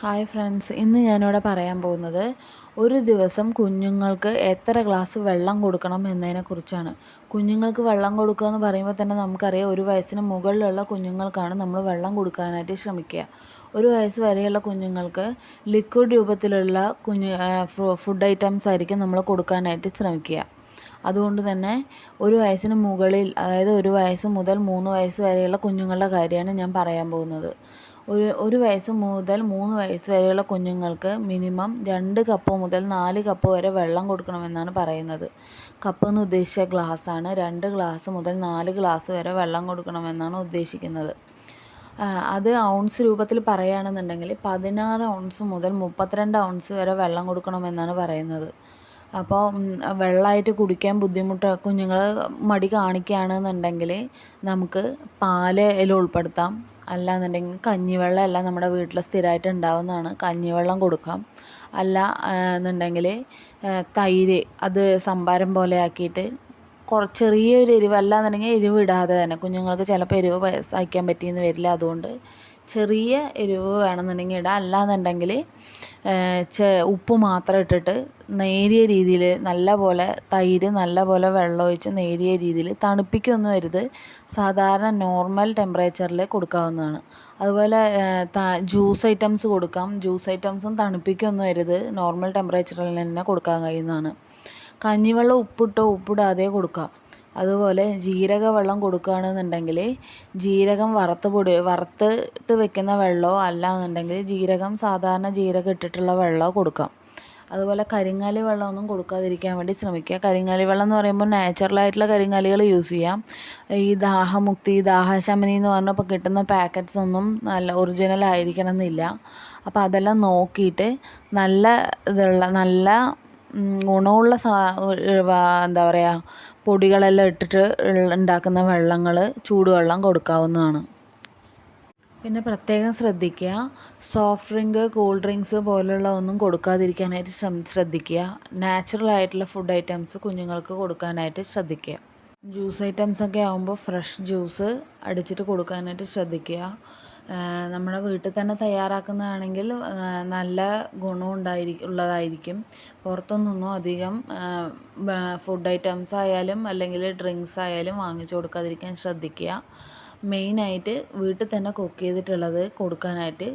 Hi friends, ഇന്ന് ഞാനിവിടെ പറയാൻ പോകുന്നത് ഒരു ദിവസം കുഞ്ഞുങ്ങൾക്ക് എത്ര ഗ്ലാസ് വെള്ളം കൊടുക്കണം എന്നതിനെക്കുറിച്ചാണ്. കുഞ്ഞുങ്ങൾക്ക് വെള്ളം കൊടുക്കുക എന്ന് പറയുമ്പോൾ തന്നെ നമുക്കറിയാം, ഒരു വയസ്സിന് മുകളിലുള്ള കുഞ്ഞുങ്ങൾക്കാണ് നമ്മൾ വെള്ളം കൊടുക്കാനായിട്ട് ശ്രമിക്കുക. ഒരു വയസ്സ് വരെയുള്ള കുഞ്ഞുങ്ങൾക്ക് ലിക്വിഡ് രൂപത്തിലുള്ള ഫുഡ് ഐറ്റംസ് ആയിരിക്കും നമ്മൾ കൊടുക്കാനായിട്ട് ശ്രമിക്കുക. അതുകൊണ്ട് തന്നെ ഒരു വയസ്സിന് മുകളിൽ, അതായത് ഒരു വയസ്സ് മുതൽ 3 വയസ്സ് വരെയുള്ള കുഞ്ഞുങ്ങളുടെ കാര്യമാണ് ഞാൻ പറയാൻ പോകുന്നത്. ഒരു വയസ്സ് മുതൽ 3 വയസ്സ് വരെയുള്ള കുഞ്ഞുങ്ങൾക്ക് മിനിമം 2 കപ്പ് മുതൽ 4 കപ്പ് വരെ വെള്ളം കൊടുക്കണമെന്നാണ് പറയുന്നത്. കപ്പ് എന്ന് ഉദ്ദേശിച്ച ഗ്ലാസ്സാണ്. 2 ഗ്ലാസ് മുതൽ 4 ഗ്ലാസ് വരെ വെള്ളം കൊടുക്കണമെന്നാണ് ഉദ്ദേശിക്കുന്നത്. അത് ഔൺസ് രൂപത്തിൽ പറയുകയാണെന്നുണ്ടെങ്കിൽ 16 ഔൺസ് മുതൽ 32 ഔൺസ് വരെ വെള്ളം കൊടുക്കണമെന്നാണ് പറയുന്നത്. അപ്പോൾ വെള്ളമായിട്ട് കുടിക്കാൻ കുഞ്ഞുങ്ങൾ മടി കാണിക്കുകയാണെന്നുണ്ടെങ്കിൽ നമുക്ക് പാല് അതിൽ ഉൾപ്പെടുത്താം. അല്ലാന്നുണ്ടെങ്കിൽ കഞ്ഞിവെള്ളം എല്ലാം നമ്മുടെ വീട്ടിൽ സ്ഥിരമായിട്ട് ഉണ്ടാവുന്നതാണ്, കഞ്ഞിവെള്ളം കൊടുക്കാം. അല്ല എന്നുണ്ടെങ്കിൽ തൈര് അത് സംഭാരം പോലെ ആക്കിയിട്ട് ചെറിയൊരു എരിവ്, അല്ലാന്നുണ്ടെങ്കിൽ എരിവ് ഇടാതെ തന്നെ, കുഞ്ഞുങ്ങൾക്ക് ചിലപ്പോൾ എരിവ് സഹിക്കാൻ പറ്റിയെന്ന് വരില്ല, അതുകൊണ്ട് ചെറിയ എരിവ് വേണമെന്നുണ്ടെങ്കിൽ ഇടാം. അല്ലാന്നുണ്ടെങ്കിൽ ഉപ്പ് മാത്രം ഇട്ടിട്ട് നേരിയ രീതിയിൽ നല്ലപോലെ തൈര് നല്ലപോലെ വെള്ളമൊഴിച്ച് നേരിയ രീതിയിൽ, തണുപ്പിക്കൊന്നും അരുത്, സാധാരണ നോർമൽ ടെമ്പറേച്ചറിൽ കൊടുക്കാവുന്നതാണ്. അതുപോലെ ജ്യൂസ് ഐറ്റംസ് കൊടുക്കാം. ജ്യൂസ് ഐറ്റംസും തണുപ്പിക്കൊന്നും അരുത്, നോർമൽ ടെമ്പറേച്ചറിൽ തന്നെ കൊടുക്കാൻ കഴിയുന്നതാണ്. കഞ്ഞിവെള്ളം ഉപ്പിടാതെ കൊടുക്കാം. അതുപോലെ ജീരക വെള്ളം കൊടുക്കുകയാണെന്നുണ്ടെങ്കിൽ ജീരകം വറുത്തിട്ട് വെക്കുന്ന വെള്ളമോ അല്ലാന്നുണ്ടെങ്കിൽ സാധാരണ ജീരകം ഇട്ടിട്ടുള്ള വെള്ളമോ കൊടുക്കാം. അതുപോലെ കരിങ്ങാലി വെള്ളമൊന്നും കൊടുക്കാതിരിക്കാൻ വേണ്ടി ശ്രമിക്കുക. കരിങ്ങാലി വെള്ളം എന്ന് പറയുമ്പോൾ നാച്ചുറലായിട്ടുള്ള കരിങ്ങാലികൾ യൂസ് ചെയ്യാം. ഈ ദാഹമുക്തി, ദാഹശമനി എന്ന് പറഞ്ഞപ്പോൾ കിട്ടുന്ന പാക്കറ്റ്സ് ഒന്നും നല്ല ഒറിജിനൽ ആയിരിക്കണം എന്നില്ല. അപ്പോൾ അതെല്ലാം നോക്കിയിട്ട് നല്ല ഗുണമുള്ള എന്താ പറയുക, പൊടികളെല്ലാം ഇട്ടിട്ട് ഉണ്ടാക്കുന്ന വെള്ളങ്ങൾ, ചൂടുവെള്ളം കൊടുക്കാവുന്നതാണ്. പിന്നെ പ്രത്യേകം ശ്രദ്ധിക്കുക, സോഫ്റ്റ് ഡ്രിങ്ക്, കൂൾ ഡ്രിങ്ക്സ് പോലുള്ള ഒന്നും കൊടുക്കാതിരിക്കാനായിട്ട് ശ്രദ്ധിക്കുക. നാച്ചുറലായിട്ടുള്ള ഫുഡ് ഐറ്റംസ് കുഞ്ഞുങ്ങൾക്ക് കൊടുക്കാനായിട്ട് ശ്രദ്ധിക്കുക. ജ്യൂസ് ഐറ്റംസൊക്കെ ആകുമ്പോൾ ഫ്രഷ് ജ്യൂസ് അടിച്ചിട്ട് കൊടുക്കാനായിട്ട് ശ്രദ്ധിക്കുക. നമ്മുടെ വീട്ടിൽ തന്നെ തയ്യാറാക്കുന്നതാണെങ്കിൽ നല്ല ഉള്ളതായിരിക്കും. പുറത്തുനിന്നൊന്നും അധികം ഫുഡ് ഐറ്റംസ് ആയാലും അല്ലെങ്കിൽ ഡ്രിങ്ക്സ് ആയാലും വാങ്ങിച്ചു കൊടുക്കാതിരിക്കാൻ ശ്രദ്ധിക്കുക. മെയിനായിട്ട് വീട്ടിൽ തന്നെ കുക്ക് ചെയ്തിട്ടുള്ളത് കൊടുക്കാനായിട്ട്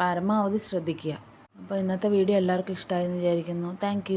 പരമാവധി ശ്രദ്ധിക്കുക. അപ്പോൾ ഇന്നത്തെ വീഡിയോ എല്ലാവർക്കും ഇഷ്ടമായെന്ന് വിചാരിക്കുന്നു. താങ്ക്